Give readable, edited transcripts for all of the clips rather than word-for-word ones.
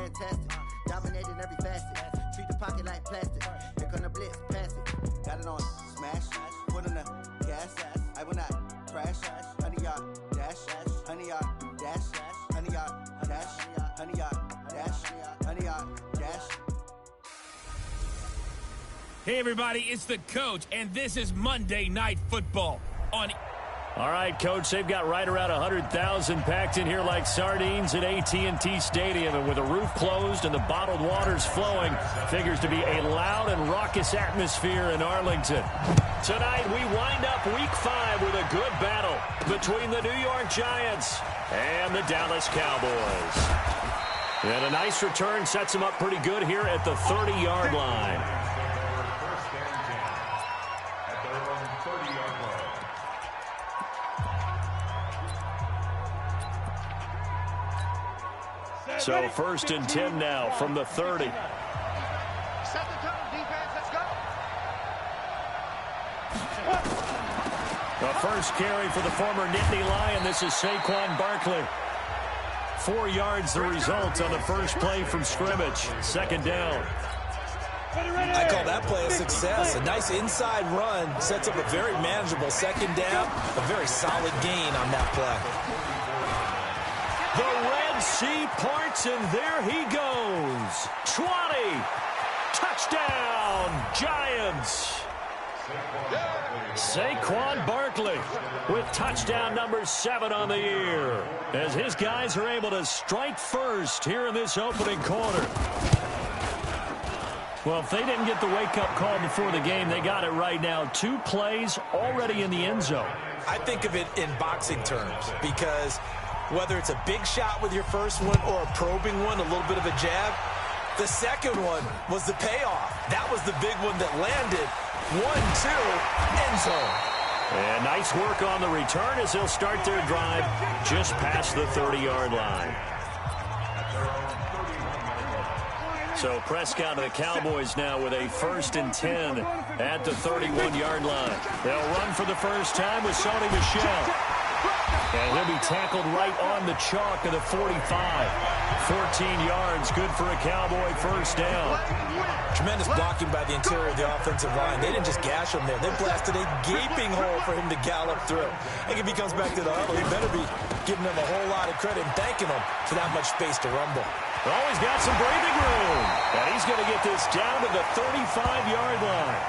fantastic. Dominating every facet. Treat the pocket like plastic. Here come the blitz, pass it. Got it on smash. Put on the gas. I will not crash. 100-yard dash. 100-yard dash. 100-yard dash. 100-yard dash. 100-yard dash. Hey, everybody, it's the coach, and this is Monday Night Football on... All right, Coach, they've got right around 100,000 packed in here like sardines at AT&T Stadium. And with the roof closed and the bottled waters flowing, figures to be a loud and raucous atmosphere in Arlington. Tonight, we wind up Week 5 with a good battle between the New York Giants and the Dallas Cowboys. And a nice return sets them up pretty good here at the 30-yard line. So first and 10 now from the 30. Set the tone, defense. Let's go. The first carry for the former Nittany Lion. This is Saquon Barkley. 4 yards the result on the first play from scrimmage. Second down. I call that play a success. A nice inside run sets up a very manageable second down. A very solid gain on that play. The Red Sea parts, and there he goes. 20. Touchdown, Giants. Saquon Barkley with touchdown number 7 on the year, as his guys are able to strike first here in this opening quarter. Well, if they didn't get the wake-up call before the game, they got it right now. 2 plays already in the end zone. I think of it in boxing terms, because whether it's a big shot with your first one or a probing one, a little bit of a jab, the second one was the payoff. That was the big one that landed. 1-2, end zone. And nice work on the return as they'll start their drive just past the 30-yard line. So Prescott and the Cowboys now with a first and 10 at the 31-yard line. They'll run for the first time with Sony Michel. And he'll be tackled right on the chalk of the 45. 14 yards, good for a Cowboy first down. Tremendous blocking by the interior of the offensive line. They didn't just gash him there. They blasted a gaping hole for him to gallop through. I think if he comes back to the huddle, he better be giving them a whole lot of credit and thanking them for that much space to rumble. Well, he's got some breathing room. And he's going to get this down to the 35-yard line.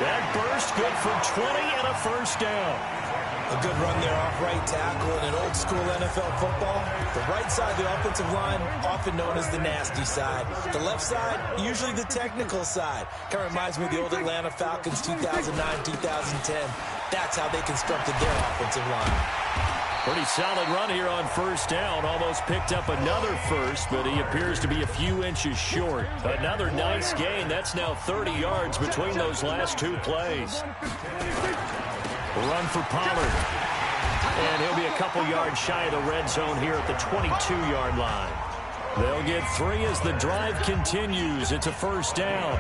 That burst good for 20 and a first down. A good run there off right tackle in an old-school NFL football. The right side of the offensive line, often known as the nasty side. The left side, usually the technical side. Kind of reminds me of the old Atlanta Falcons 2009-2010. That's how they constructed their offensive line. Pretty solid run here on first down. Almost picked up another first, but he appears to be a few inches short. Another nice gain. That's now 30 yards between those last 2 plays. Run for Pollard. And he'll be a couple yards shy of the red zone here at the 22-yard line. They'll get 3 as the drive continues. It's a first down.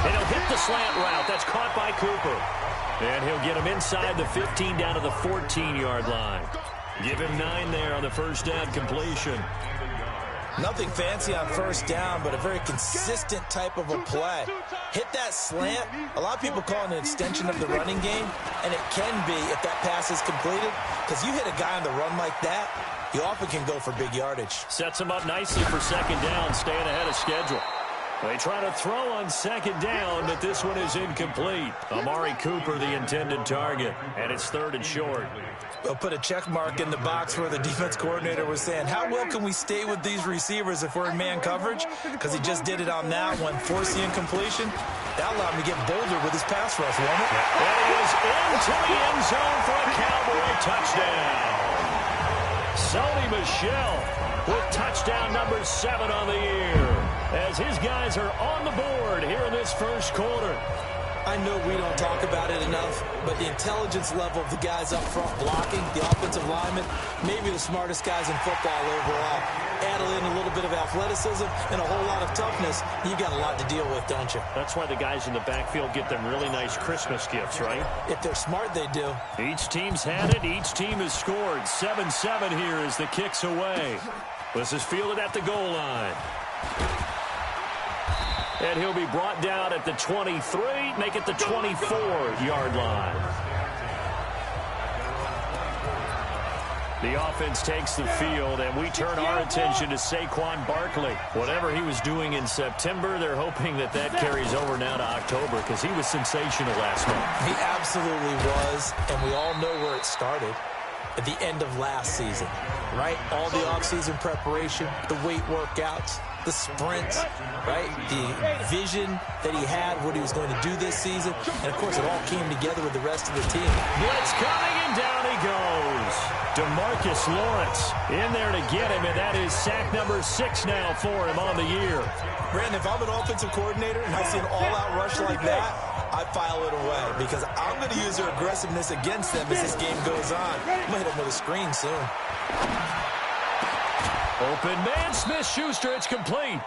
And he'll hit the slant route. That's caught by Cooper. And he'll get him inside the 15 down to the 14-yard line. Give him 9 there on the first down completion. Nothing fancy on first down, but a very consistent type of a play. Hit that slant. A lot of people call it an extension of the running game, and it can be if that pass is completed, because you hit a guy on the run like that, you often can go for big yardage. Sets him up nicely for second down, staying ahead of schedule. They try to throw on second down, but this one is incomplete. Amari Cooper, the intended target, and it's 3rd and short. They'll put a check mark in the box where the defense coordinator was saying, how well can we stay with these receivers if we're in man coverage? Because he just did it on that one, force the incompletion. That allowed him to get bolder with his pass rush, won't it? And he is into the end zone for a Cowboy touchdown. Sony Michel with touchdown number 7 on the year, as his guys are on the board here in this first quarter. I know we don't talk about it enough, but the intelligence level of the guys up front blocking, the offensive linemen, maybe the smartest guys in football overall. Add in a little bit of athleticism and a whole lot of toughness, you got a lot to deal with, don't you? That's why the guys in the backfield get them really nice Christmas gifts, right? If they're smart, they do. Each team's had it. Each team has scored. 7-7 here as the kick's away. This is fielded at the goal line. And he'll be brought down at the 23, make it the 24-yard line. The offense takes the field, and we turn our attention to Saquon Barkley. Whatever he was doing in September, they're hoping that carries over now to October because he was sensational last month. He absolutely was, and we all know where it started. At the end of last season, right? All the offseason preparation, the weight workouts, the sprints, right? The vision that he had, what he was going to do this season. And, of course, it all came together with the rest of the team. Blitz coming, and down he goes. DeMarcus Lawrence in there to get him, and that is sack number 6 now for him on the year. Brandon, if I'm an offensive coordinator and I see an all-out rush like that, I file it away because I'm going to use their aggressiveness against them as this game goes on. I'm going to hit them with a screen soon. Open man, Smith-Schuster, it's complete.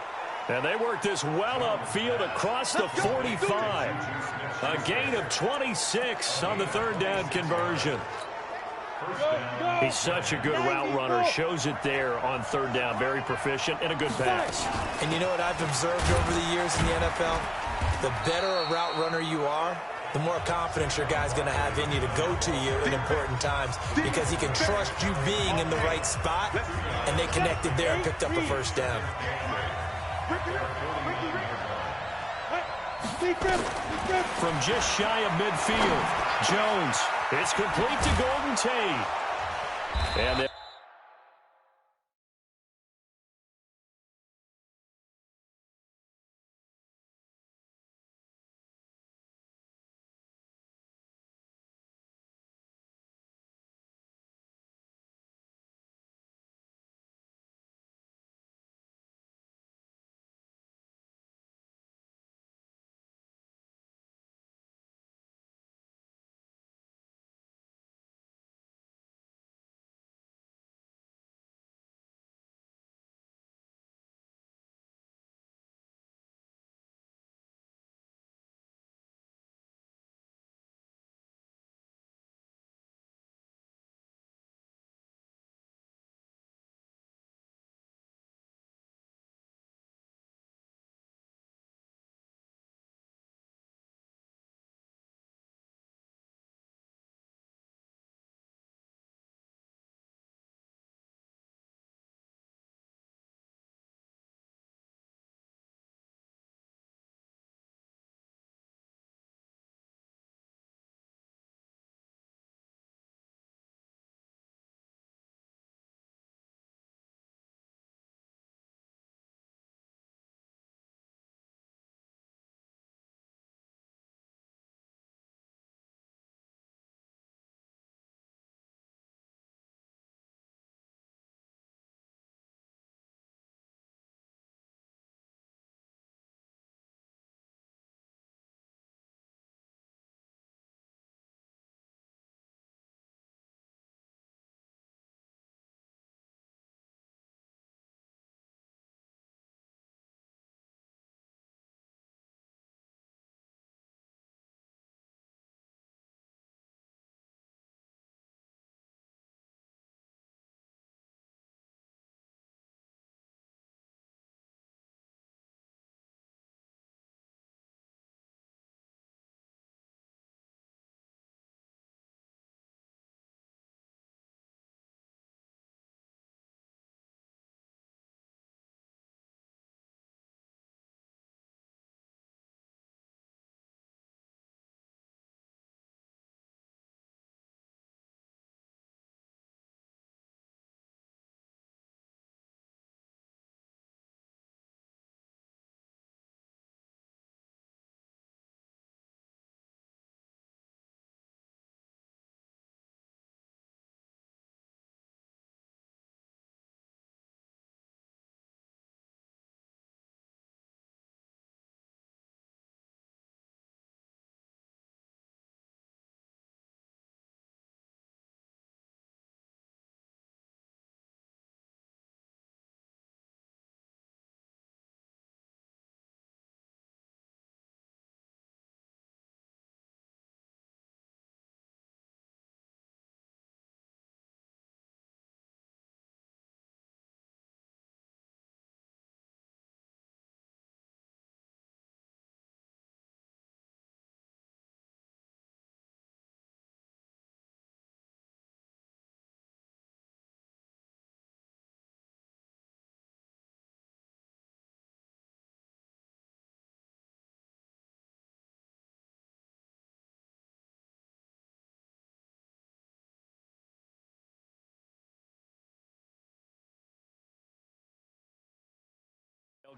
And they work this well upfield across the 45. A gain of 26 on the third down conversion. He's such a good route runner. Shows it there on third down. Very proficient and a good pass. And you know what I've observed over the years in the NFL? The better a route runner you are, the more confidence your guy's going to have in you to go to you in important times because he can trust you being in the right spot, and they connected there and picked up a first down. From just shy of midfield, Jones. It's complete to Golden Tate. And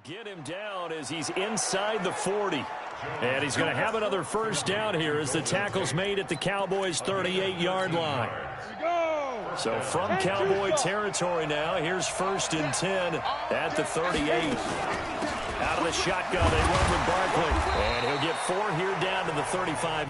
Get him down as he's inside the 40. And he's going to have another first down here as the tackle's made at the Cowboys' 38-yard line. So from Cowboy territory now, here's 1st and 10 at the 38. Out of the shotgun, they run with Barkley. And he'll get 4 here down to the 35.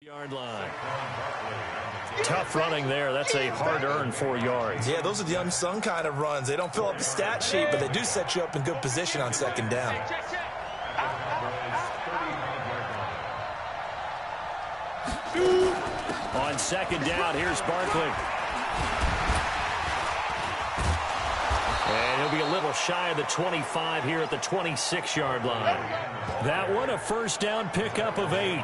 Yard line. Tough running there. That's a hard-earned 4 yards. Yeah, those are the unsung kind of runs. They don't fill up the stat sheet, but they do set you up in good position on second down. On second down, here's Barkley. And he'll be a little shy of the 25 here at the 26-yard line. That one, a first down pickup of 8.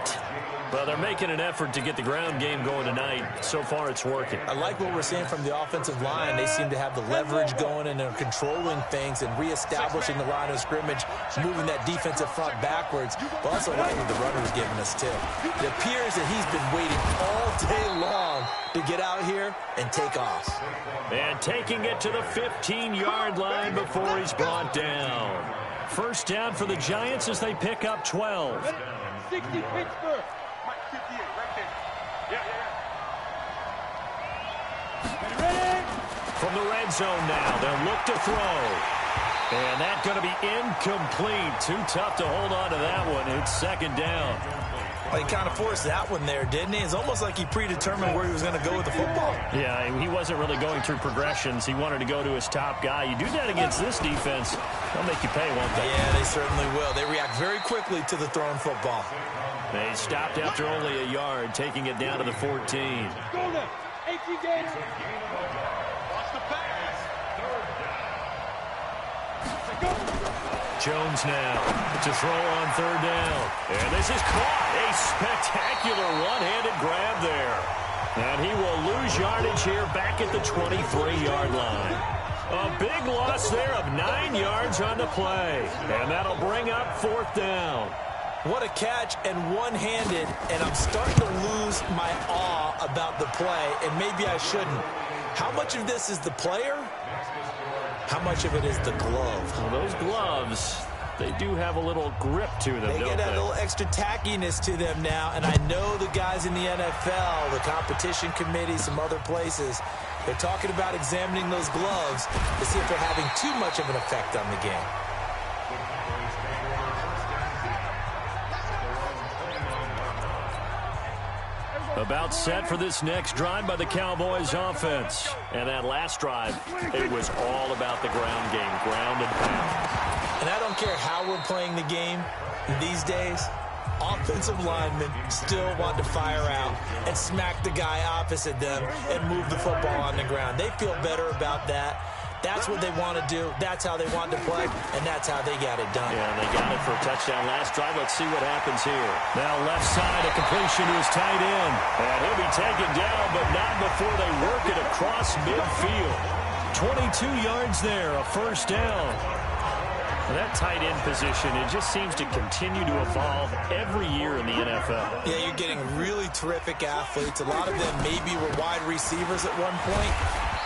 Well, they're making an effort to get the ground game going tonight. So far, it's working. I like what we're seeing from the offensive line. They seem to have the leverage going, and they're controlling things and reestablishing the line of scrimmage, moving that defensive front backwards, but also like what the runner is giving us, too. It appears that he's been waiting all day long to get out here and take off. And taking it to the 15-yard line before he's brought down. First down for the Giants as they pick up 12. 60 Pittsburgh. From the red zone now, they'll look to throw. And that's going to be incomplete. Too tough to hold on to that one. It's second down. Well, he kind of forced that one there, didn't he? It's almost like he predetermined where he was going to go with the football. Yeah, he wasn't really going through progressions. He wanted to go to his top guy. You do that against this defense, they'll make you pay, won't they? Yeah, they certainly will. They react very quickly to the thrown football. They stopped after only a yard, taking it down to the 14. Jones now to throw on third down. And this is caught. A spectacular one-handed grab there. And he will lose yardage here back at the 23-yard line. A big loss there of 9 yards on the play. And that'll bring up fourth down. What a catch, and one-handed, and I'm starting to lose my awe about the play, and maybe I shouldn't. How much of this is the player? How much of it is the glove? Well, those gloves, they do have a little grip to them, They don't get they? a little extra tackiness to them now, and I know the guys in the NFL, the competition committee, some other places, they're talking about examining those gloves to see if they're having too much of an effect on the game. About set for this next drive by the Cowboys offense. And that last drive, it was all about the ground game, ground and pound. And I don't care how we're playing the game these days, offensive linemen still want to fire out and smack the guy opposite them and move the football on the ground. They feel better about that. That's what they want to do. That's how they want to play, and that's how they got it done. Yeah, they got it for a touchdown last drive. Let's see what happens here. Now left side, a completion to his tight end. And he'll be taken down, but not before they work it across midfield. 22 yards there, a first down. That tight end position, it just seems to continue to evolve every year in the NFL. Yeah, you're getting really terrific athletes. A lot of them maybe were wide receivers at one point.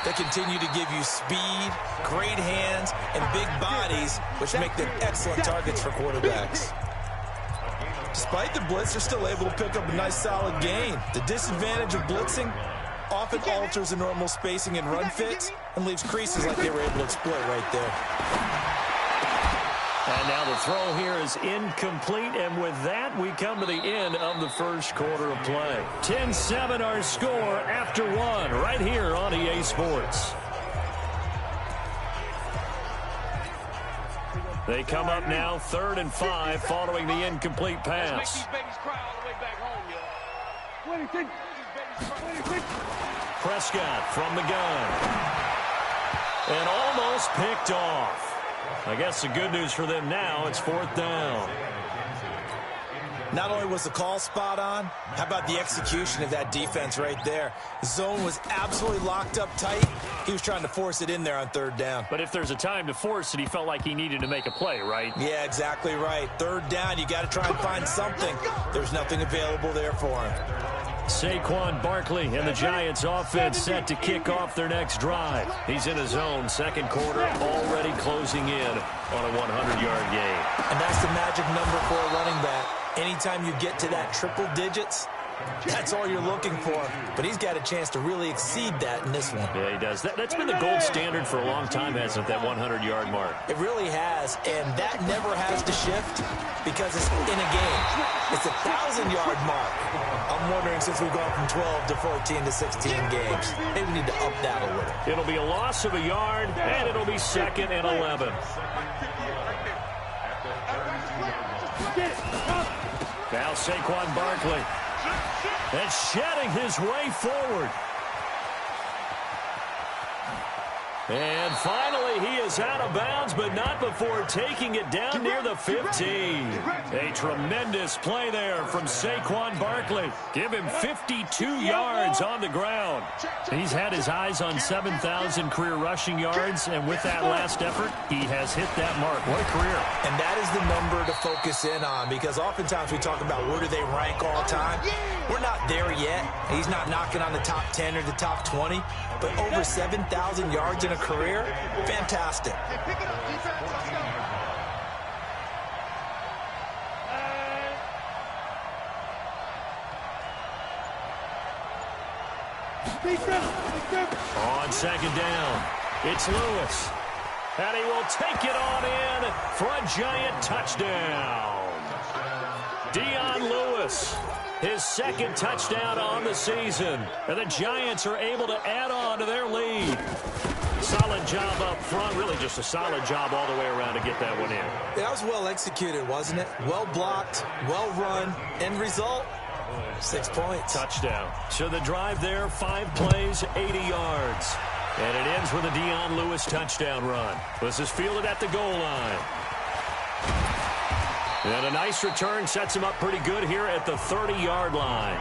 They continue to give you speed, great hands, and big bodies, which make them excellent targets for quarterbacks. Despite the blitz, they're still able to pick up a nice solid gain. The disadvantage of blitzing often alters the normal spacing and run fits and leaves creases like they were able to exploit right there. And now the throw here is incomplete, and with that, we come to the end of the first quarter of play. 10-7 our score after one, right here on EA Sports. They come up now 3rd and 5 following the incomplete pass. Prescott from the gun. And almost picked off. I guess the good news for them now, it's 4th down. Not only was the call spot on, how about the execution of that defense right there? The zone was absolutely locked up tight. He was trying to force it in there on 3rd down. But if there's a time to force it, he felt like he needed to make a play, right? Yeah, exactly right. 3rd down, you got to try and find something. There's nothing available there for him. Saquon Barkley and the Giants offense set to kick off their next drive. He's in his zone, second quarter, already closing in on a 100-yard gain. And that's the magic number for a running back. Anytime you get to that triple digits, that's all you're looking for. But he's got a chance to really exceed that in this one. Yeah, he does. That's been the gold standard for a long time, hasn't it, that 100-yard mark? It really has, and that never has to shift because it's in a game. It's a 1,000-yard mark. I'm wondering, since we've gone from 12 to 14 to 16 games, maybe we need to up that a little. It'll be a loss of a yard, and it'll be 2nd and 11. Now Saquon Barkley. And shedding his way forward. And finally, he is out of bounds, but not before taking it down near the 15. A tremendous play there from Saquon Barkley. Give him 52 yards on the ground. He's had his eyes on 7,000 career rushing yards, and with that last effort, he has hit that mark. What a career. And that is the number to focus in on, because oftentimes we talk about where do they rank all time. We're not there yet. He's not knocking on the top 10 or the top 20, but over 7,000 yards in a career, fantastic. On 2nd down, it's Lewis. And he will take it on in for a giant touchdown. Dion Lewis, his 2nd touchdown on the season. And the Giants are able to add on to their lead. Solid job up front. Really just a solid job all the way around to get that one in. Yeah, that was well executed, wasn't it? Well blocked, well run. End result, 6 points. Touchdown. So the drive there, 5 plays, 80 yards. And it ends with a Dion Lewis touchdown run. This is fielded at the goal line. And a nice return sets him up pretty good here at the 30-yard line.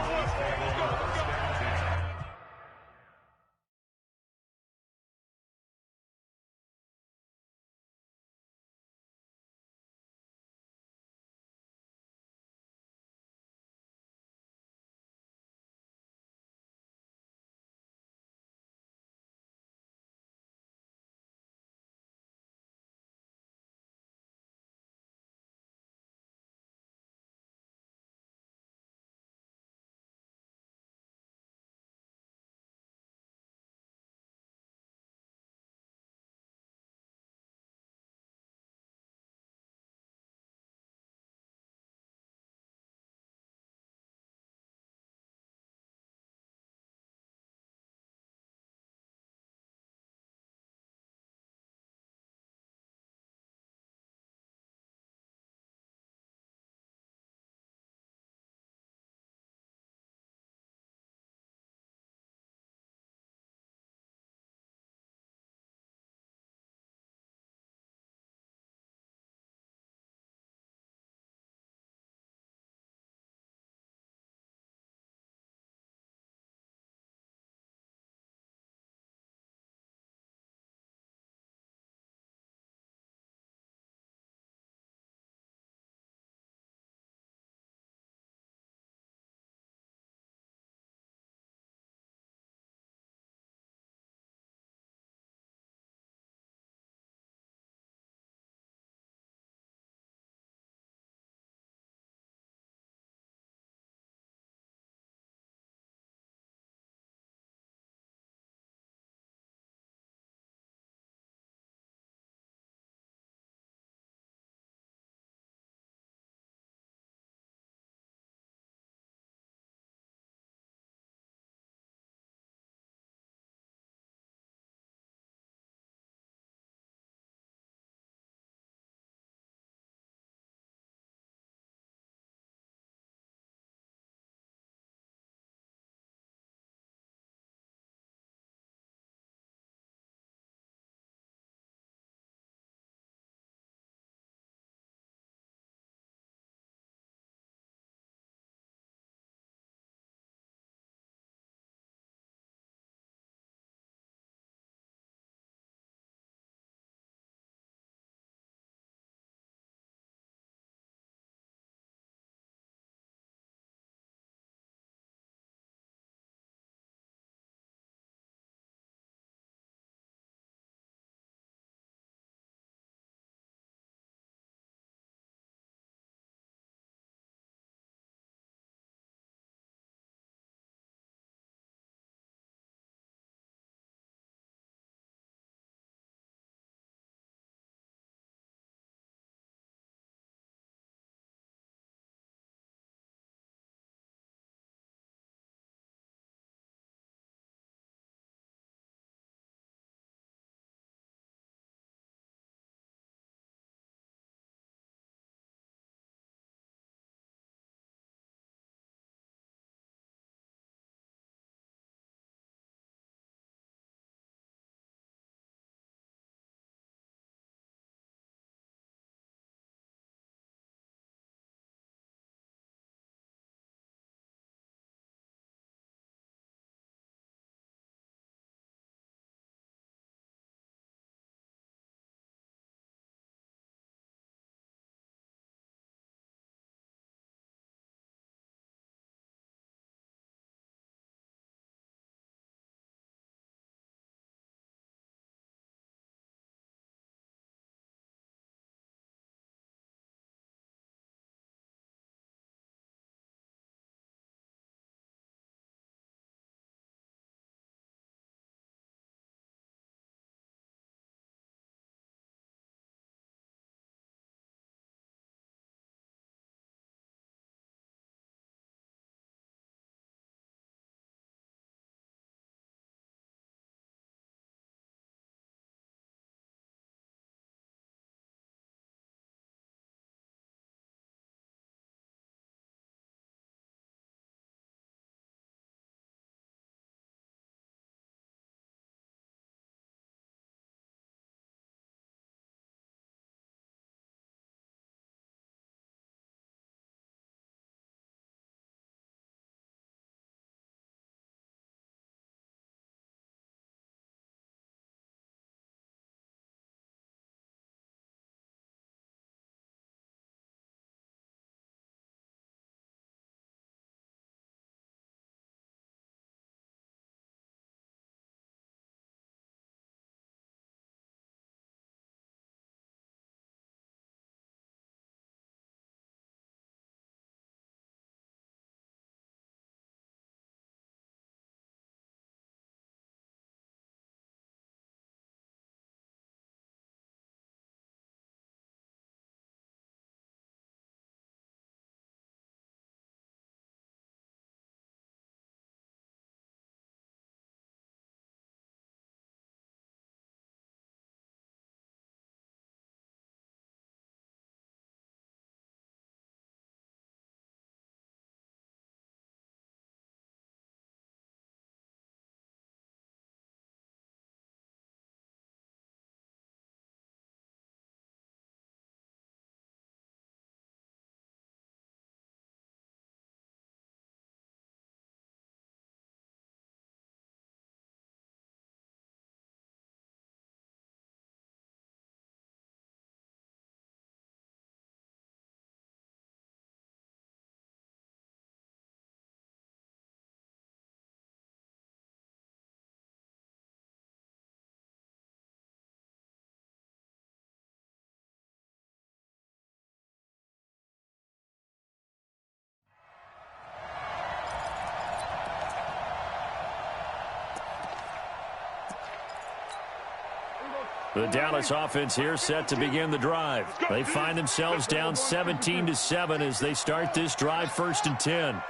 The Dallas offense here set to begin the drive. They find themselves down 17-7 as they start this drive, 1st and 10.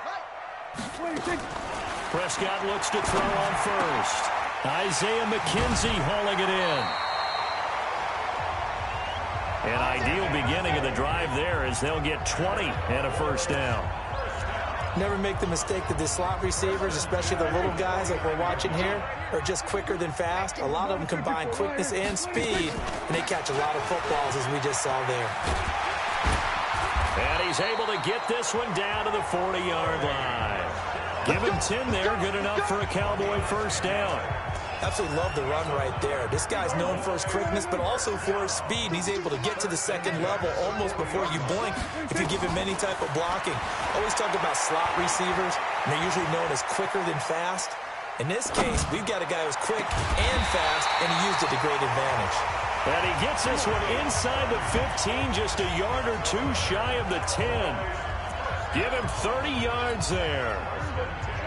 Prescott looks to throw on first. Isaiah McKenzie hauling it in. An ideal beginning of the drive there as they'll get 20 and a 1st down. Never make the mistake that the slot receivers, especially the little guys like we're watching here, are just quicker than fast. A lot of them combine quickness and speed, and they catch a lot of footballs, as we just saw there. And he's able to get this one down to the 40-yard line. Give him 10 there, good enough for a Cowboy 1st down. Absolutely love the run right there. This guy's known for his quickness, but also for his speed. He's able to get to the 2nd level almost before you blink if you give him any type of blocking. Always talk about slot receivers, and they're usually known as quicker than fast. In this case, we've got a guy who's quick and fast, and he used it to great advantage. And he gets this one inside the 15, just a yard or two shy of the 10. Give him 30 yards there.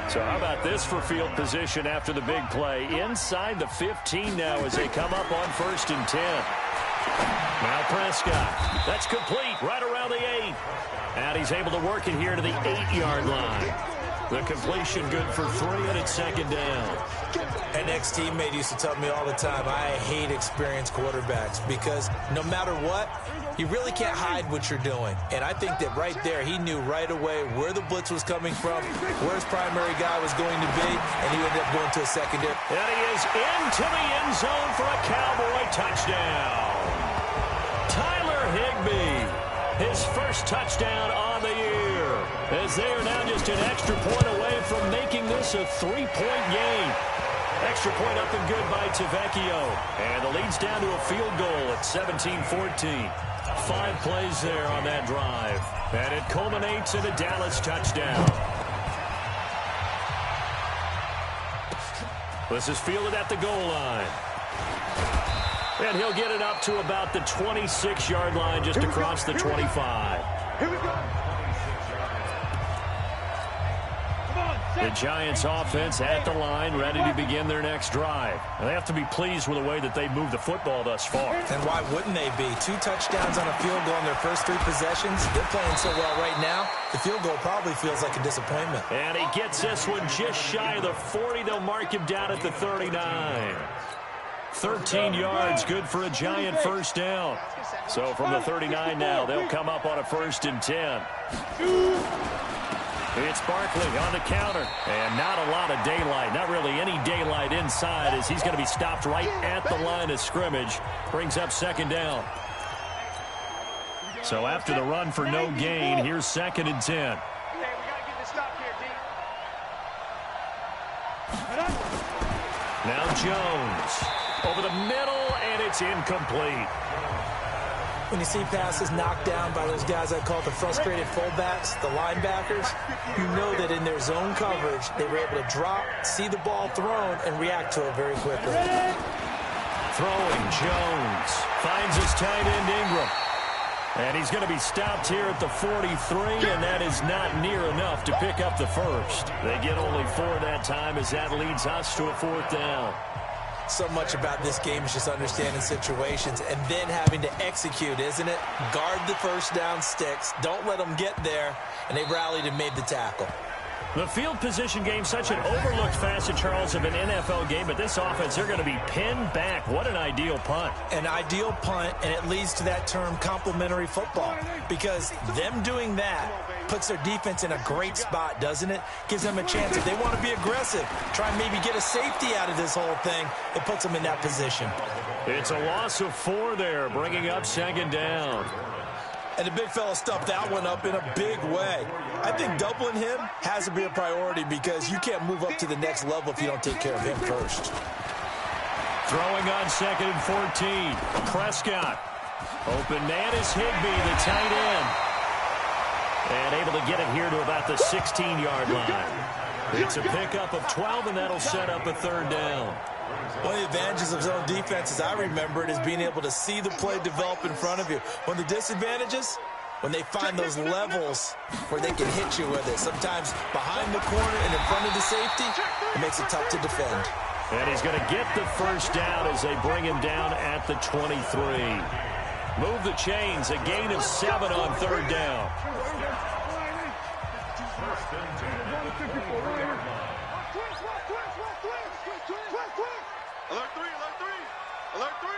So how about this for field position after the big play? Inside the 15 now as they come up on 1st and 10. Now Prescott. That's complete right around the 8. And he's able to work it here to the 8-yard line. The completion good for 3, and it's 2nd down. An ex-teammate used to tell me all the time, I hate experienced quarterbacks because no matter what, you really can't hide what you're doing. And I think that right there, he knew right away where the blitz was coming from, where his primary guy was going to be, and he ended up going to a secondary. And he is into the end zone for a Cowboy touchdown. Tyler Higbee, his 1st touchdown on the year, as they are now just an extra point away from making this a 3-point game. Extra point up and good by Tavecchio. And the lead's down to a field goal at 17-14. 5 plays there on that drive. And it culminates in a Dallas touchdown. This is fielded at the goal line. And he'll get it up to about the 26-yard line just across the 25. Here we go. The Giants offense at the line, ready to begin their next drive. And they have to be pleased with the way that they moved the football thus far. And why wouldn't they be? 2 touchdowns on a field goal in their first 3 possessions. They're playing so well right now, the field goal probably feels like a disappointment. And he gets this one just shy of the 40. They'll mark him down at the 39. 13 yards, good for a Giant 1st down. So from the 39 now, they'll come up on a 1st and 10. It's Barkley on the counter, and not a lot of daylight, not really any daylight inside as he's going to be stopped right at the line of scrimmage. Brings up 2nd down. So after the run for no gain, here's 2nd and 10. Now Jones over the middle, and it's incomplete. When you see passes knocked down by those guys I call the frustrated fullbacks, the linebackers, you know that in their zone coverage, they were able to drop, see the ball thrown, and react to it very quickly. Throwing, Jones finds his tight end Ingram. And he's going to be stopped here at the 43, and that is not near enough to pick up the 1st. They get only 4 that time as that leads us to a 4th down. So much about this game is just understanding situations and then having to execute, isn't it? Guard the 1st down sticks. Don't let them get there. And they rallied and made the tackle. The field position game, such an overlooked facet, Charles, of an NFL game. But this offense, they're going to be pinned back. What an ideal punt. An ideal punt, and it leads to that term complementary football. Because them doing that puts their defense in a great spot, doesn't it? Gives them a chance if they want to be aggressive, try and maybe get a safety out of this whole thing. It puts them in that position. It's a loss of 4 there, bringing up 2nd down. And the big fella stuffed that one up in a big way. I think doubling him has to be a priority because you can't move up to the next level if you don't take care of him first. Throwing on 2nd and 14. Prescott. Open man is Higbee, the tight end. And able to get it here to about the 16-yard line. It's a pickup of 12, and that'll set up a 3rd down. One of the advantages of zone defense, as I remember it, is being able to see the play develop in front of you. One of the disadvantages, when they find those levels where they can hit you with it. Sometimes behind the corner and in front of the safety, it makes it tough to defend. And he's going to get the first down as they bring him down at the 23. Move the chains, a gain of 7 on third down. Alert 3, alert 3, alert 3.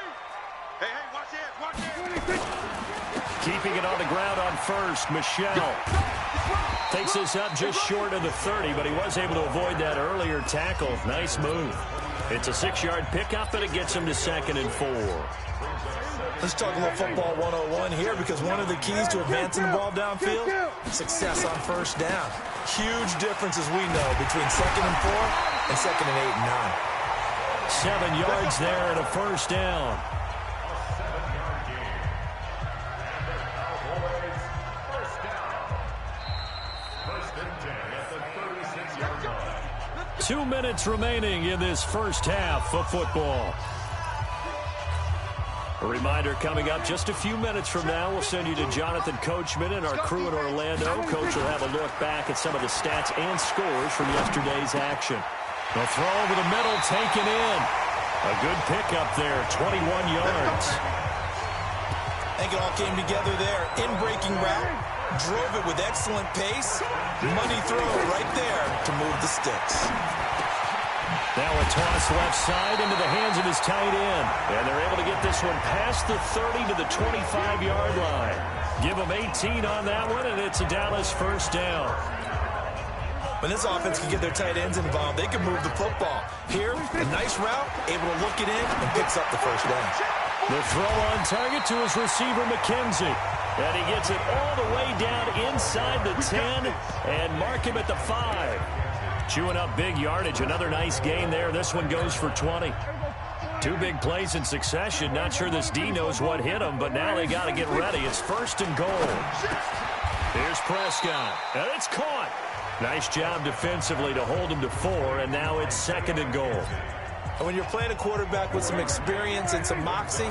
Hey, watch it. Keeping it on the ground on first, Michelle takes this up just short of the 30, but he was able to avoid that earlier tackle. Nice move. It's a 6-yard pickup, and it gets him to 2nd and 4. Let's talk a little football 101 here, because one of the keys to advancing the ball downfield, success on first down. Huge difference, as we know, between 2nd and 4 and 2nd and 8 and 9. 7 yards there and a first down. Two minutes remaining in this first half of football. A reminder coming up just a few minutes from now. We'll send you to Jonathan Coachman and our crew in Orlando. Coach will have a look back at some of the stats and scores from yesterday's action. The throw over the middle, taken in. A good pickup there, 21 yards. I think it all came together there. In-breaking route, drove it with excellent pace. Money throw right there to move the sticks. Now a toss left side into the hands of his tight end. And they're able to get this one past the 30 to the 25-yard line. Give them 18 on that one, and it's a Dallas first down. When this offense can get their tight ends involved, they can move the football. Here, a nice route, able to look it in, and picks up the first down. The throw on target to his receiver, McKenzie. And he gets it all the way down inside the 10 and mark him at the 5. Chewing up big yardage. Another nice gain there. This one goes for 20. 2 big plays in succession. Not sure this D knows what hit him, but now they got to get ready. It's 1st and goal. Here's Prescott. And it's caught. Nice job defensively to hold him to 4, and now it's 2nd and goal. And when you're playing a quarterback with some experience and some moxie,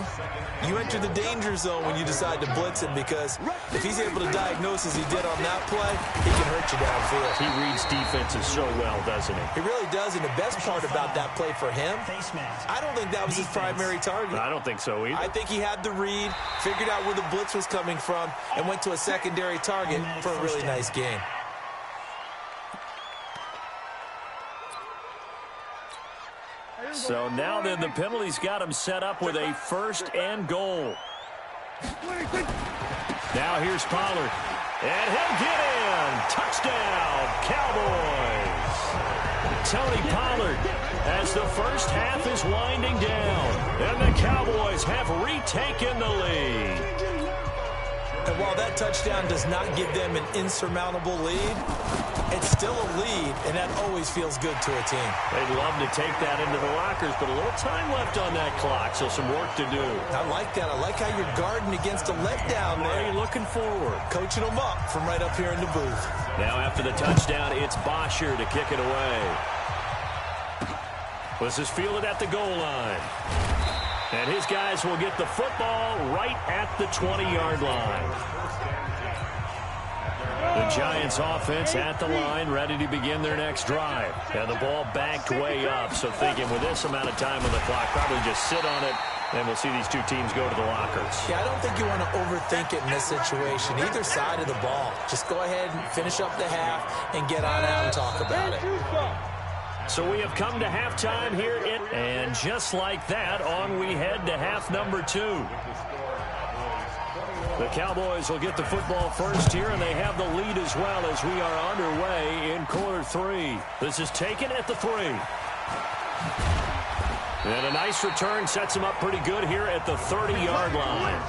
you enter the danger zone when you decide to blitz him, because if he's able to diagnose as he did on that play, he can hurt you downfield. He reads defenses so well, doesn't he? He really does, and the best part about that play for him, I don't think that was his primary target. I don't think so either. I think he had the read, figured out where the blitz was coming from, and went to a secondary target for a really nice game. So now then, the penalties got him set up with a 1st and goal. Now here's Pollard. And he'll get in. Touchdown, Cowboys. Tony Pollard as the first half is winding down. And the Cowboys have retaken the lead. And while that touchdown does not give them an insurmountable lead, it's still a lead, and that always feels good to a team. They'd love to take that into the lockers, but a little time left on that clock, so some work to do. I like that. I like how you're guarding against a letdown there. Hey, looking forward. Coaching them up from right up here in the booth. Now after the touchdown, it's Bosher to kick it away. This is fielded at the goal line. And his guys will get the football right at the 20-yard line. The Giants offense at the line, ready to begin their next drive. And the ball backed way up, so thinking with this amount of time on the clock, probably just sit on it, and we'll see these two teams go to the lockers. Yeah, I don't think you want to overthink it in this situation. Either side of the ball. Just go ahead and finish up the half and get on out and talk about it. So we have come to halftime here, and just like that, on we head to half number 2. The Cowboys will get the football first here, and they have the lead as well as we are underway in quarter 3. This is taken at the 3. And a nice return sets them up pretty good here at the 30-yard line.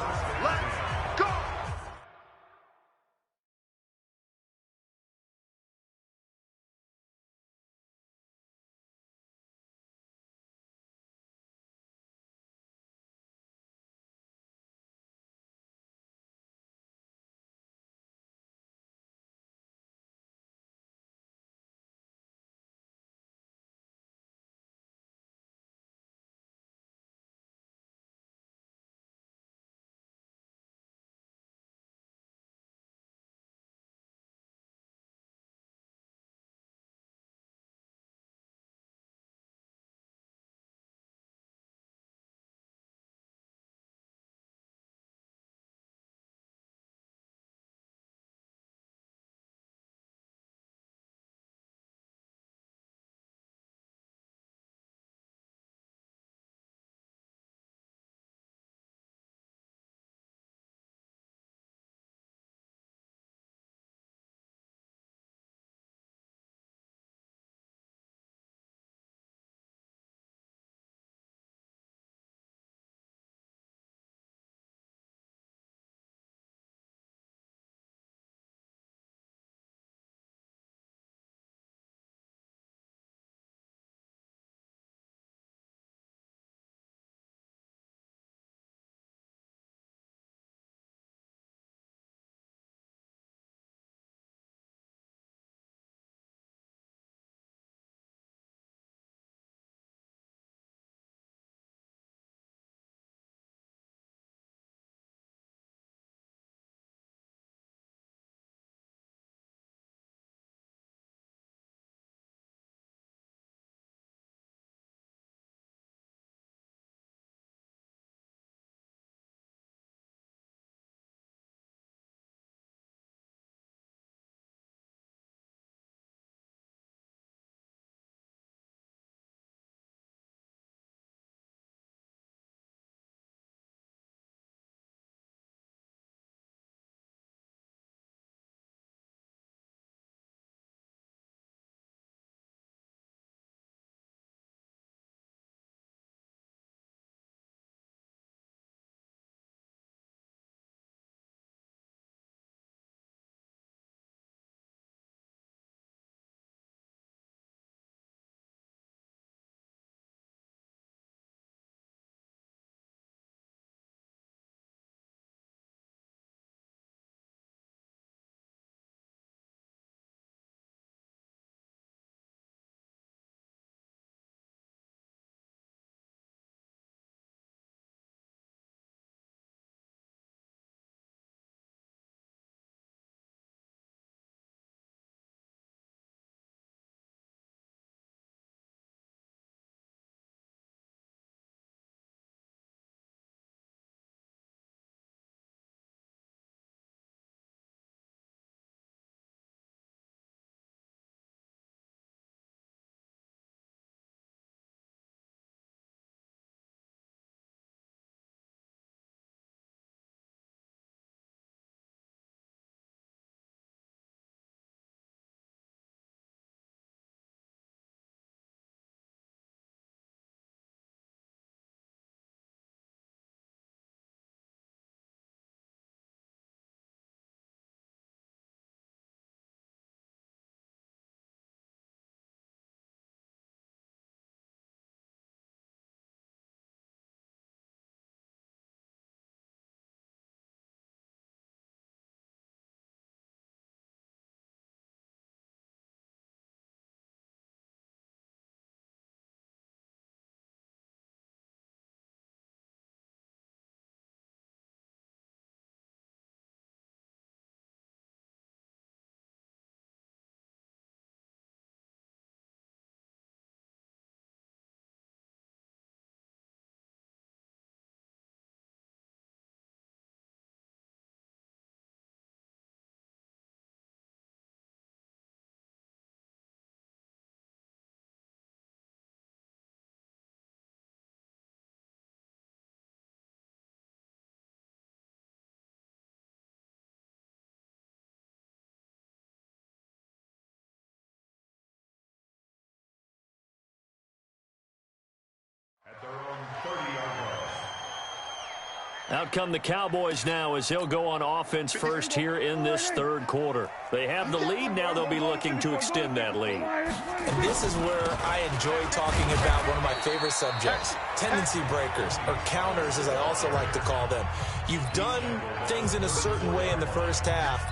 Out come the Cowboys now as they'll go on offense first here in this third quarter. They have the lead. Now they'll be looking to extend that lead. And this is where I enjoy talking about one of my favorite subjects, tendency breakers, or counters as I also like to call them. You've done things in a certain way in the first half,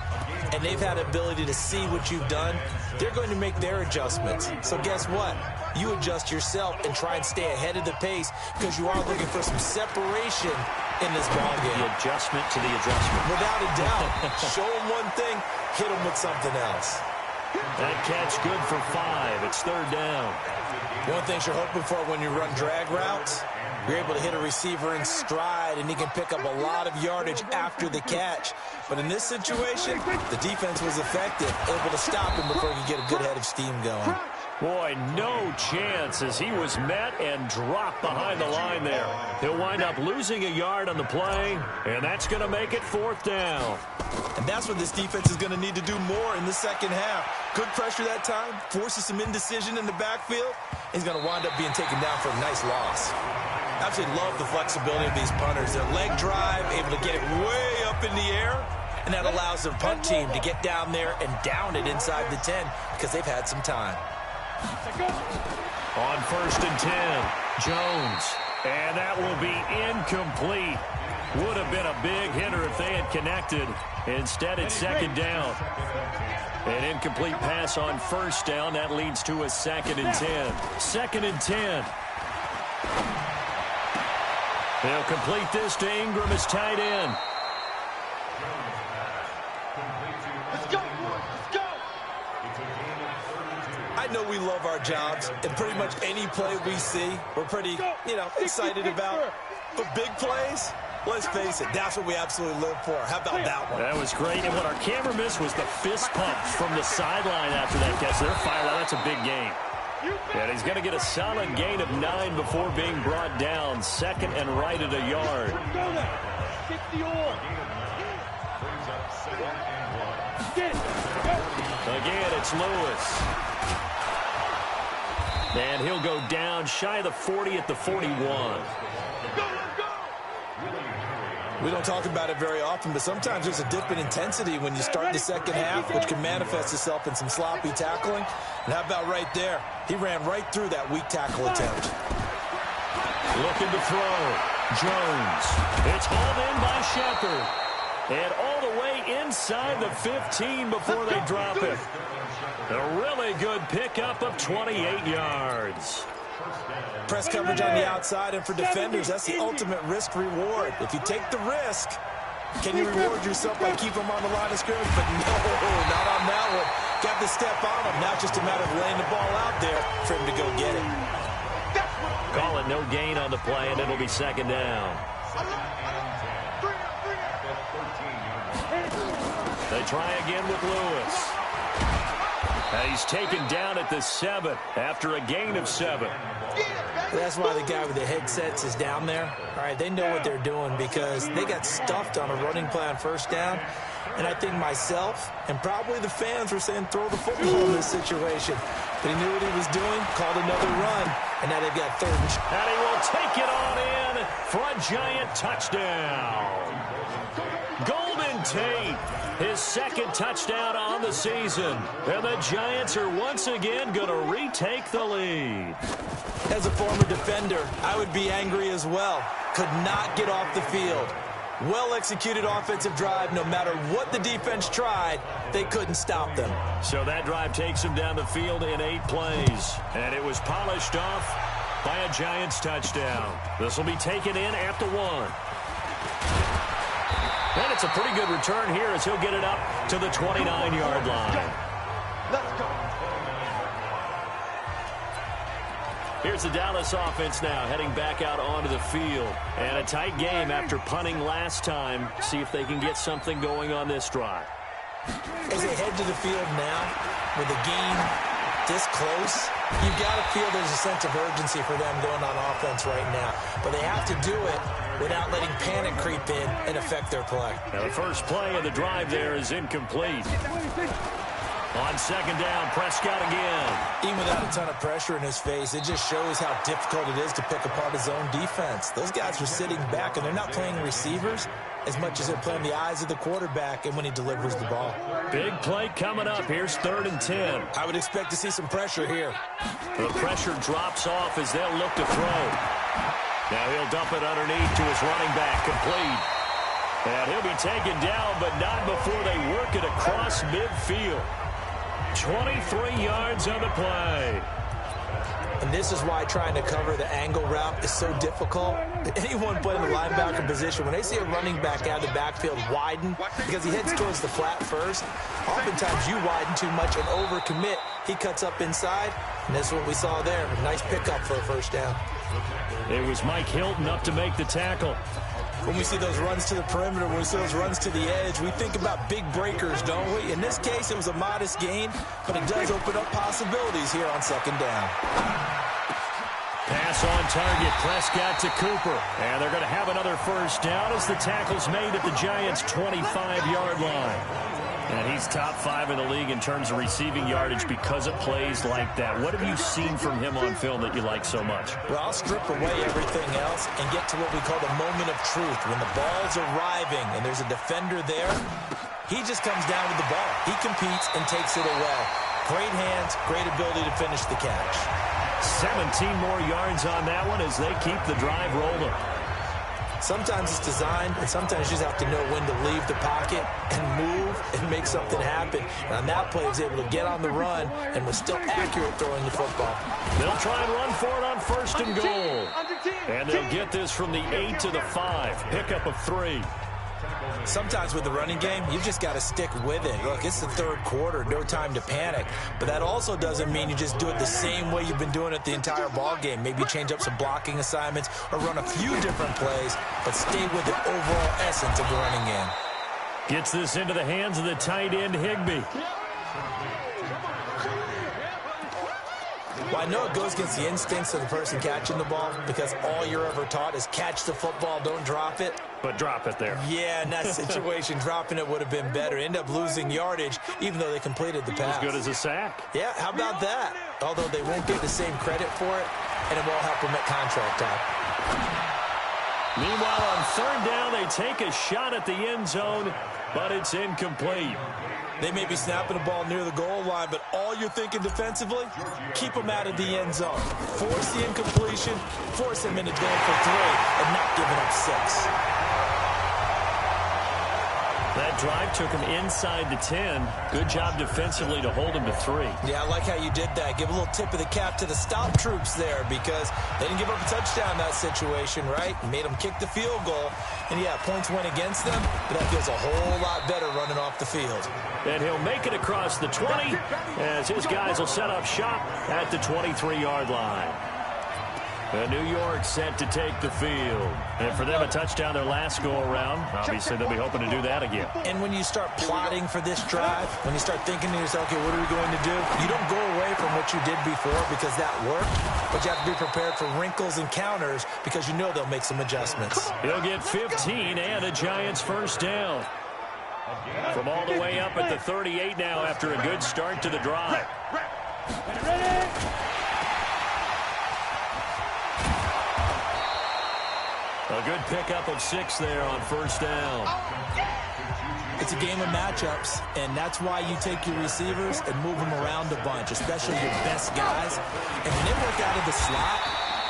and they've had ability to see what you've done. They're going to make their adjustments. So guess what? You adjust yourself and try and stay ahead of the pace because you are looking for some separation in this ballgame. The adjustment to the adjustment. Without a doubt. Show them one thing, hit them with something else. That catch good for 5. It's third down. One thing you're hoping for when you run drag routes, you're able to hit a receiver in stride, and he can pick up a lot of yardage after the catch. But in this situation, the defense was effective, able to stop him before he could get a good head of steam going. Boy, no chance as he was met and dropped behind the line there. He'll wind up losing a yard on the play, and that's going to make it fourth down. And that's what this defense is going to need to do more in the second half. Good pressure that time, forces some indecision in the backfield. He's going to wind up being taken down for a nice loss. Absolutely love the flexibility of these punters. Their leg drive, able to get it way up in the air, and that allows their punt team to get down there and down it inside the 10 because they've had some time. On first and 10, Jones. And that will be incomplete. Would have been a big hitter if they had connected. Instead, it's second down. An incomplete pass on first down. That leads to a second and 10. Second and 10. They'll complete this to Ingram as tight end. Let's go, boys. Let's go. I know we love our jobs, and pretty much any play we see, we're pretty, excited about. But big plays, let's face it, that's what we absolutely live for. How about that one? That was great. And what our camera missed was the fist pump from the sideline after that catch. They're fired out. That's a big gain. And he's going to get a solid gain of 9 before being brought down. Second and right at a yard. Again, it's Lewis. And he'll go down shy of the 40 at the 41. We don't talk about it very often, but sometimes there's a dip in intensity when you start the second half, which can manifest itself in some sloppy tackling. And how about right there? He ran right through that weak tackle attempt. Looking to throw. Jones. It's hauled in by Shepard. And all the way inside the 15 before they drop it. A really good pickup of 28 yards. Press coverage on the outside, and for defenders, that's the ultimate risk reward. If you take the risk, can you reward yourself by keeping them on the line of scrimmage? But no, not on that one. Got the step on him. Now just a matter of laying the ball out there for him to go get it. Call it no gain on the play, and it'll be second down. They try again with Lewis. And he's taken down at the 7 after a gain of 7. That's why the guy with the headsets is down there. All right, they know what they're doing because they got stuffed on a running play on first down. And I think myself and probably the fans were saying throw the football in this situation. But he knew what he was doing, called another run, and now they've got third. And he will take it on in for a giant touchdown. Golden Tate, his second touchdown on the season. And the Giants are once again going to retake the lead. As a former defender, I would be angry as well. Could not get off the field. Well-executed offensive drive. No matter what the defense tried, they couldn't stop them. So that drive takes them down the field in 8 plays. And it was polished off by a Giants touchdown. This will be taken in at the 1. And it's a pretty good return here as he'll get it up to the 29-yard line. Let's go. Here's the Dallas offense now heading back out onto the field. And a tight game after punting last time. See if they can get something going on this drive. As they head to the field now with a game this close, you've got to feel there's a sense of urgency for them going on offense right now. But they have to do it without letting panic creep in and affect their play. Now the first play of the drive there is incomplete. On second down, Prescott again. Even without a ton of pressure in his face, it just shows how difficult it is to pick apart his own defense. Those guys are sitting back, and they're not playing receivers as much as they're playing the eyes of the quarterback and when he delivers the ball. Big play coming up. Here's 3rd and 10. I would expect to see some pressure here. The pressure drops off as they'll look to throw. Now he'll dump it underneath to his running back, complete. And he'll be taken down, but not before they work it across midfield. 23 yards on the play. And this is why trying to cover the angle route is so difficult. Anyone playing the linebacker position, when they see a running back out of the backfield widen, because he heads towards the flat first, oftentimes you widen too much and overcommit. He cuts up inside, and that's what we saw there. A nice pickup for a first down. It was Mike Hilton up to make the tackle. When we see those runs to the perimeter, when we see those runs to the edge, we think about big breakers, don't we? In this case, it was a modest gain, but it does open up possibilities here on second down. Pass on target, Prescott to Cooper. And they're going to have another first down as the tackle's made at the Giants' 25-yard line. And he's top 5 in the league in terms of receiving yardage because of plays like that. What have you seen from him on film that you like so much? Well, I'll strip away everything else and get to what we call the moment of truth. When the ball's arriving and there's a defender there, he just comes down with the ball. He competes and takes it away. Great hands, great ability to finish the catch. 17 more yards on that one as they keep the drive rolling. Sometimes it's designed, and sometimes you just have to know when to leave the pocket and move and make something happen. And on that play, he was able to get on the run and was still accurate throwing the football. They'll try and run for it on 1st and goal. And they'll get this from the 8 to the 5. Pickup of 3. Sometimes with the running game, you've just got to stick with it. Look, it's the 3rd quarter, no time to panic. But that also doesn't mean you just do it the same way you've been doing it the entire ball game. Maybe change up some blocking assignments or run a few different plays, but stay with the overall essence of the running game. Gets this into the hands of the tight end, Higbee. Well, I know it goes against the instincts of the person catching the ball because all you're ever taught is catch the football, don't drop it. But drop it there. Yeah, in that situation, dropping it would have been better. End up losing yardage, even though they completed the pass. As good as a sack. Yeah, how about that? Although they won't get the same credit for it, and it won't help them at contract time. Meanwhile, on 3rd down, they take a shot at the end zone, but it's incomplete. They may be snapping the ball near the goal line, but all you're thinking defensively, keep them out of the end zone. Force the incompletion, force them into going for 3, and not giving up 6. That drive took him inside the 10. Good job defensively to hold him to 3. Yeah, I like how you did that. Give a little tip of the cap to the stop troops there because they didn't give up a touchdown in that situation, right? Made them kick the field goal. And, yeah, points went against them, but that feels a whole lot better running off the field. And he'll make it across the 20 as his guys will set up shop at the 23-yard line. And New York set to take the field. And for them, a touchdown their last go-around. Obviously, they'll be hoping to do that again. And when you start plotting for this drive, when you start thinking to yourself, okay, what are we going to do? You don't go away from what you did before because that worked, but you have to be prepared for wrinkles and counters because you know they'll make some adjustments. He'll get 15 and a Giants first down. From all the way up at the 38 now after a good start to the drive. A good pickup of 6 there on first down. It's a game of matchups, and that's why you take your receivers and move them around a bunch, especially your best guys. And when they work out of the slot,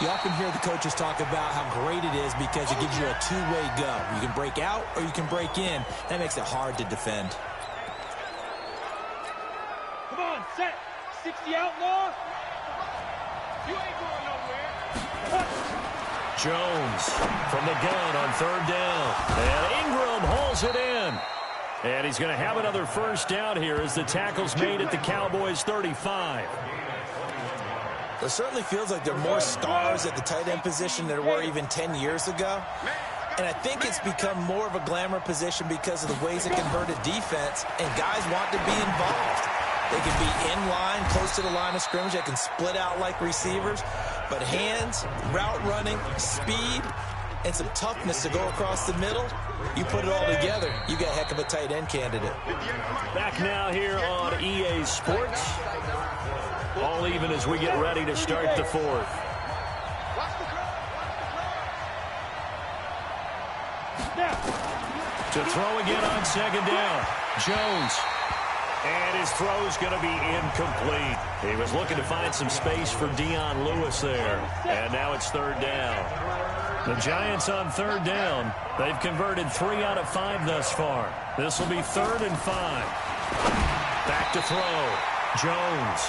you often hear the coaches talk about how great it is because it gives you a two-way go. You can break out or you can break in. That makes it hard to defend. Come on, set. 60 outlaw. You ain't going nowhere. Jones from the gun on 3rd down. And Ingram hauls it in. And he's going to have another first down here as the tackle's made at the Cowboys' 35. It certainly feels like there are more stars at the tight end position than there were even 10 years ago. And I think it's become more of a glamour position because of the ways it can hurt a defense, and guys want to be involved. They can be in line, close to the line of scrimmage. They can split out like receivers. But hands, route running, speed, and some toughness to go across the middle. You put it all together, you got a heck of a tight end candidate. Back now here on EA Sports. All even as we get ready to start the fourth. To throw again on second down. Jones. And his throw's going to be incomplete. He was looking to find some space for Dion Lewis there. And now it's third down. The Giants on third down. They've converted 3 out of 5 thus far. This will be 3rd and 5. Back to throw. Jones.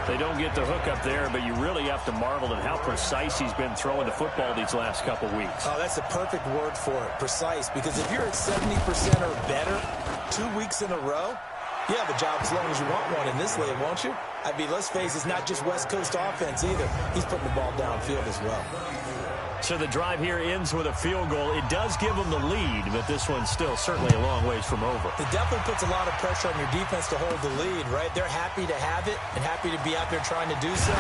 They don't get the hook up there, but you really have to marvel at how precise he's been throwing the football these last couple weeks. Oh, that's a perfect word for it, precise, because if you're at 70% or better 2 weeks in a row, you have a job as long as you want one in this league, won't you? I mean, let's face it, it's not just West Coast offense either. He's putting the ball downfield as well. So the drive here ends with a field goal. It does give them the lead, but this one's still certainly a long ways from over. It definitely puts a lot of pressure on your defense to hold the lead, right? They're happy to have it and happy to be out there trying to do so.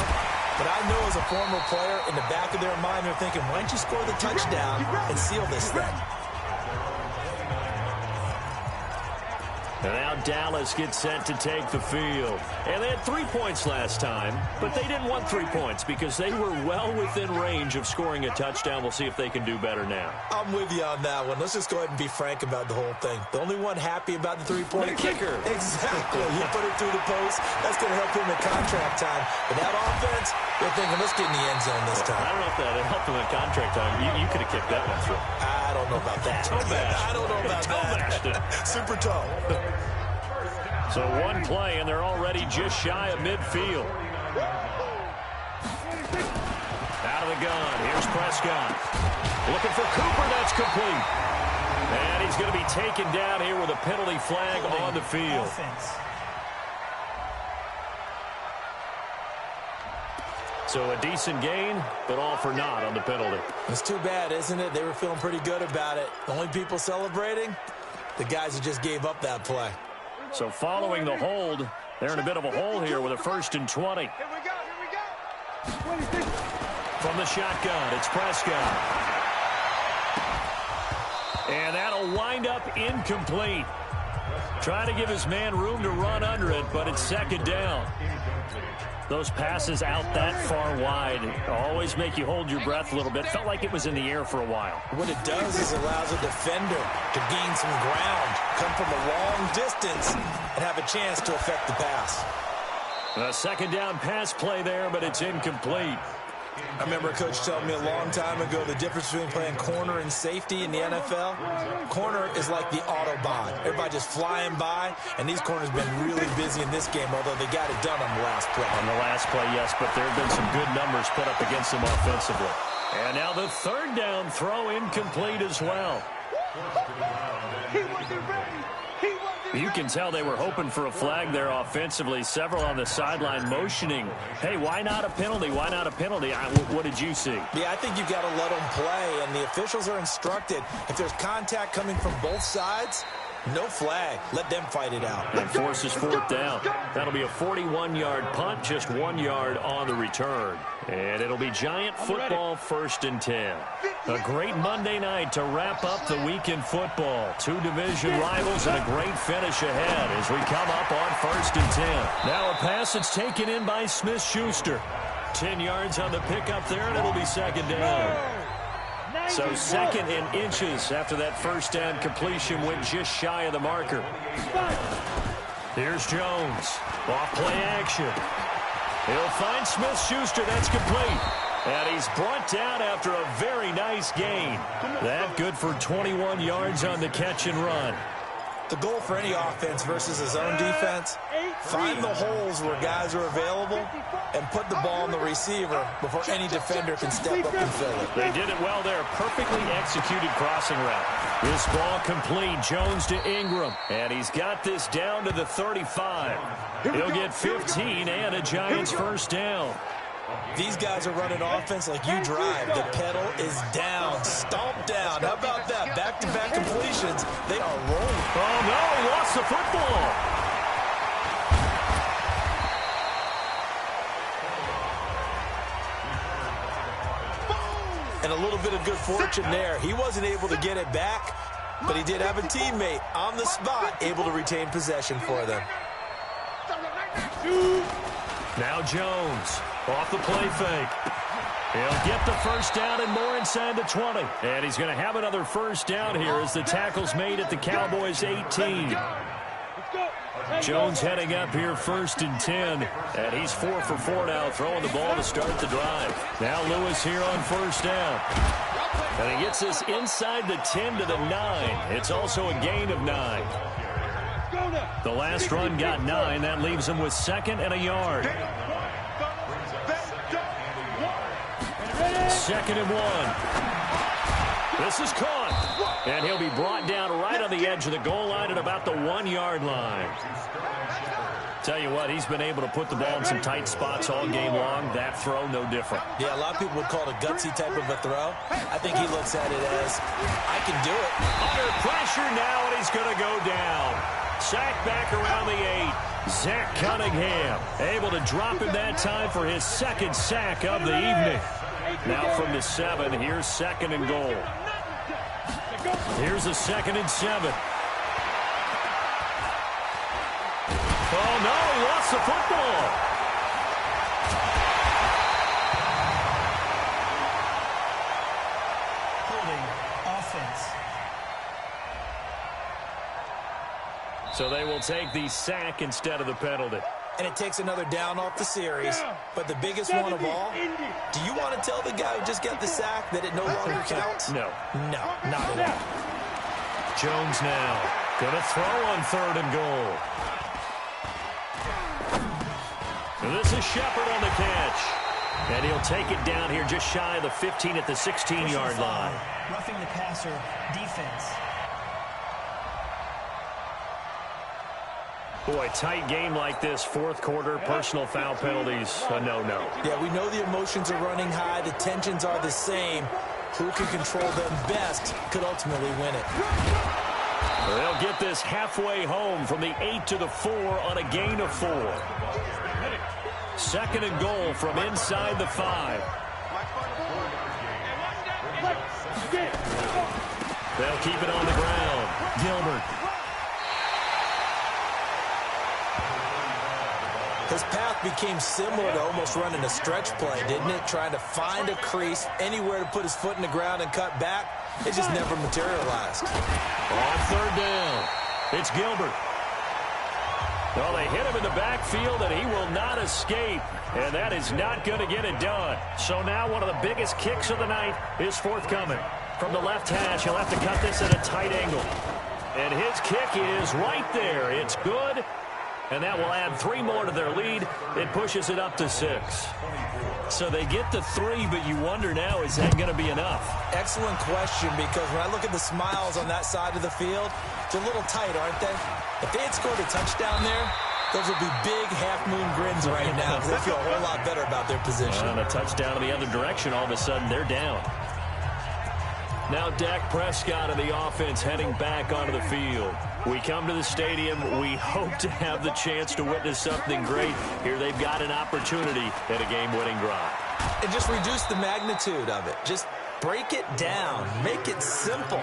But I know as a former player, in the back of their mind, they're thinking, why don't you score the touchdown and seal this thing? And now Dallas gets set to take the field. And they had 3 points last time, but they didn't want 3 points because they were well within range of scoring a touchdown. We'll see if they can do better now. I'm with you on that one. Let's just go ahead and be frank about the whole thing. The only one happy about the three-point kicker. Exactly. You put it through the post. That's going to help him in contract time. But that offense, they're thinking, let's get in the end zone this time. I don't know if that helped him in contract time. You could have kicked that one through. I don't know about that. I don't know about that. Super toe. So one play, and they're already just shy of midfield. Out of the gun. Here's Prescott. Looking for Cooper. That's complete. And he's going to be taken down here with a penalty flag on the field. So a decent gain, but all for naught on the penalty. It's too bad, isn't it? They were feeling pretty good about it. The only people celebrating, the guys who just gave up that play. So following the hold, they're in a bit of a hole here with a 1st and 20. Here we go. From the shotgun, it's Prescott. And that'll wind up incomplete. Trying to give his man room to run under it, but it's 2nd down. Those passes out that far wide always make you hold your breath a little bit. Felt like it was in the air for a while. What it does is allows a defender to gain some ground, come from a long distance, and have a chance to affect the pass. A 2nd down pass play there, but it's incomplete. I remember a coach telling me a long time ago the difference between playing corner and safety in the NFL. Corner is like the Autobahn. Everybody just flying by, and these corners been really busy in this game, although they got it done on the last play. On the last play, yes, but there have been some good numbers put up against them offensively. And now the 3rd down throw incomplete as well. He wasn't ready. You can tell they were hoping for a flag there offensively. Several on the sideline motioning, hey, why not a penalty? Why not a penalty? What did you see? Yeah, I think you've got to let them play, and the officials are instructed. If there's contact coming from both sides, no flag. Let them fight it out. And forces 4th down. That'll be a 41-yard punt, just 1 yard on the return. And it'll be Giant football 1st and 10. A great Monday night to wrap up the week in football. 2 division rivals and a great finish ahead as we come up on 1st and 10. Now a pass that's taken in by Smith-Schuster. 10 yards on the pickup there, and it'll be 2nd down. So 2nd and inches after that 1st down completion went just shy of the marker. Here's Jones. Off play action. He'll find Smith-Schuster. That's complete. And he's brought down after a very nice gain. That good for 21 yards on the catch and run. The goal for any offense versus his own defense, find the holes where guys are available and put the ball on the receiver before any defender can step up and fill it. They did it well there. Perfectly executed crossing route. This ball complete. Jones to Ingram. And he's got this down to the 35. He'll get 15 and a Giants 1st down. These guys are running offense like you drive. The pedal is down, stomped down. How about that? Back-to-back completions. They are rolling. Oh, no, he lost the football. And a little bit of good fortune there. He wasn't able to get it back, but he did have a teammate on the spot able to retain possession for them. Now Jones off the play fake. He'll get the first down and more inside the 20. And he's going to have another first down here as the tackle's made at the Cowboys' 18. Jones heading up here 1st and 10. And he's 4 for 4 now, throwing the ball to start the drive. Now Lewis here on first down. And he gets this inside the 10 to the 9. It's also a gain of 9. The last run got 9. That leaves him with 2nd and a yard. 2nd and 1. This is caught. And he'll be brought down right on the edge of the goal line at about the 1-yard line. Tell you what, he's been able to put the ball in some tight spots all game long. That throw, no different. Yeah, a lot of people would call it a gutsy type of a throw. I think he looks at it as, I can do it. Under pressure now, and he's going to go down. Sack back around the 8. Zach Cunningham able to drop him that time for his 2nd sack of the evening. Now from the 7, here's 2nd and goal. Here's a 2nd and 7. Oh, no, he lost the football. Holding offense. So they will take the sack instead of the penalty. And it takes another down off the series. But the biggest one of all, do you want to tell the guy who just got the sack that it no longer counts? No. No, not at all. Jones now going to throw on 3rd and goal. And this is Shepard on the catch. And he'll take it down here just shy of the 15 at the 16-yard line. Roughing the passer defense. Boy, tight game like this, 4th quarter, personal foul penalties, a no-no. Yeah, we know the emotions are running high. The tensions are the same. Who can control them best could ultimately win it. They'll get this halfway home from the 8 to the 4 on a gain of 4. 2nd and goal from inside the 5. They'll keep it on the ground. Gilbert. His path became similar to almost running a stretch play, didn't it? Trying to find a crease, anywhere to put his foot in the ground and cut back. It just never materialized. On 3rd down, it's Gilbert. Well, they hit him in the backfield, and he will not escape. And that is not going to get it done. So now one of the biggest kicks of the night is forthcoming. From the left hash, he'll have to cut this at a tight angle. And his kick is right there. It's good. And that will add 3 more to their lead. It pushes it up to 6. So they get to 3, but you wonder now, is that going to be enough? Excellent question, because when I look at the smiles on that side of the field, they're a little tight, aren't they? If they had scored a touchdown there, those would be big half-moon grins right now, because they feel a whole lot better about their position. And a touchdown in the other direction, all of a sudden they're down. Now Dak Prescott and the offense heading back onto the field. We come to the stadium. We hope to have the chance to witness something great. Here they've got an opportunity at a game-winning drive. And just reduce the magnitude of it. Just break it down. Make it simple.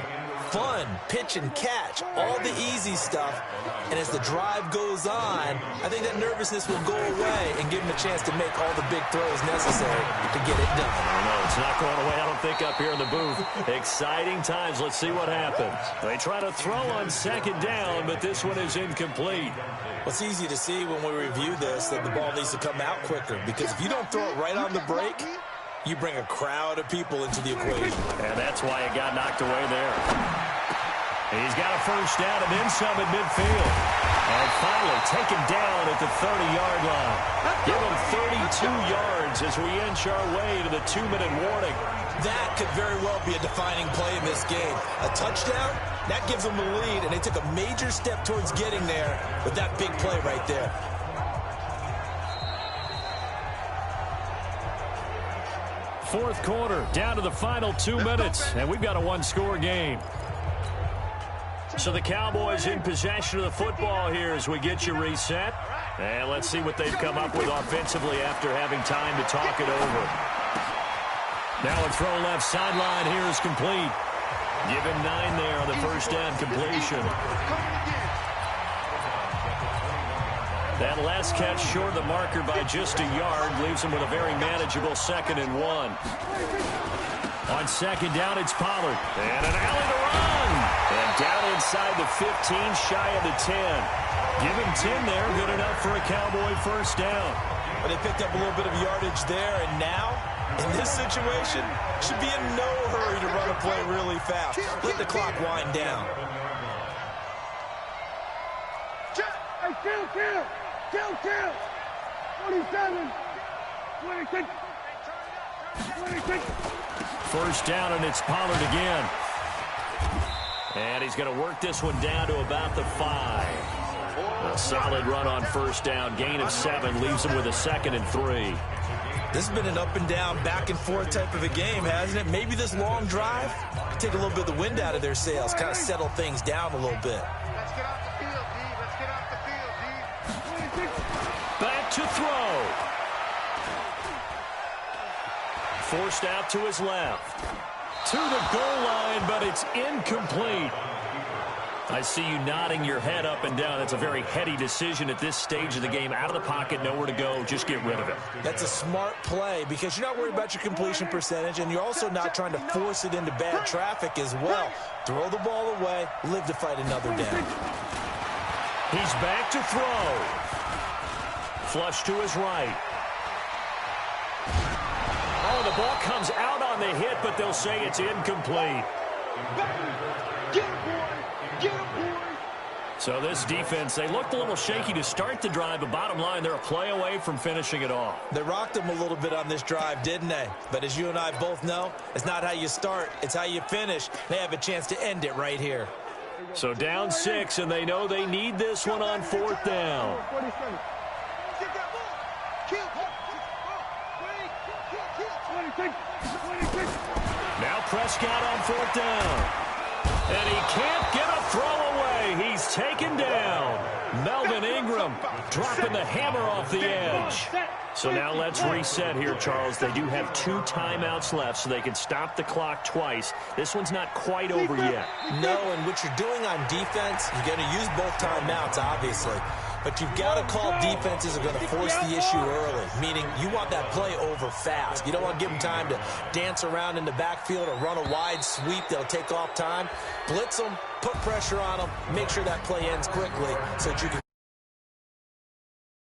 Fun, pitch and catch, all the easy stuff. And as the drive goes on, I think that nervousness will go away and give them a chance to make all the big throws necessary to get it done. No, it's not going away, I don't think, up here in the booth. Exciting times. Let's see what happens. They try to throw on 2nd down, but this one is incomplete. Well, it's easy to see when we review this that the ball needs to come out quicker, because if you don't throw it right on the break, you bring a crowd of people into the equation. And that's why it got knocked away there. He's got a first down and then some at midfield. And finally taken down at the 30-yard line. Give him 32 yards as we inch our way to the 2-minute warning. That could very well be a defining play in this game. A touchdown, that gives them the lead, and they took a major step towards getting there with that big play right there. Fourth quarter, down to the final 2 minutes, and we've got a one-score game. So the Cowboys in possession of the football here as we get you reset. And let's see what they've come up with offensively after having time to talk it over. Now a throw left sideline here is complete. Give him 9 there on the first down completion. That last catch short of the marker by just a yard leaves him with a very manageable 2nd and 1. On 2nd down, it's Pollard. And an alley to run. And down inside the 15, shy of the 10. Give him 10 there, good enough for a Cowboy first down. But they picked up a little bit of yardage there, and now, in this situation, should be in no hurry to run a play really fast. Let the clock wind down. Hey, kill. 27, 26, 26. First down, and it's Pollard again. And he's going to work this one down to about the 5. A solid run on first down. Gain of 7 leaves him with a 2nd and 3. This has been an up and down, back and forth type of a game, hasn't it? Maybe this long drive could take a little bit of the wind out of their sails, kind of settle things down a little bit. Let's get off the field, D. Let's get off the field, D. Back to throw. Forced out to his left. To the goal line, but it's incomplete. I see you nodding your head up and down. That's a very heady decision at this stage of the game. Out of the pocket, nowhere to go. Just get rid of it. That's a smart play because you're not worried about your completion percentage, and you're also not trying to force it into bad traffic as well. Throw the ball away, live to fight another down. He's back to throw. Flush to his right. Oh, the ball comes out on the hit, but they'll say it's incomplete. Get him, boy. So this defense, they looked a little shaky to start the drive, but bottom line, they're a play away from finishing it off. They rocked them a little bit on this drive, didn't they? But as you and I both know, it's not how you start, it's how you finish. They have a chance to end it right here. So down 6, and they know they need this one on 4th down. Now Prescott on 4th down. And he can't get a throw away. He's taken down. Melvin Ingram dropping the hammer off the edge. So now let's reset here, Charles. They do have 2 timeouts left, so they can stop the clock twice. This one's not quite over yet. No, and what you're doing on defense, you're going to use both timeouts, obviously. But you've got to call defenses that are going to force the issue early, meaning you want that play over fast. You don't want to give them time to dance around in the backfield or run a wide sweep that'll take off time. Blitz them, put pressure on them, make sure that play ends quickly so that you can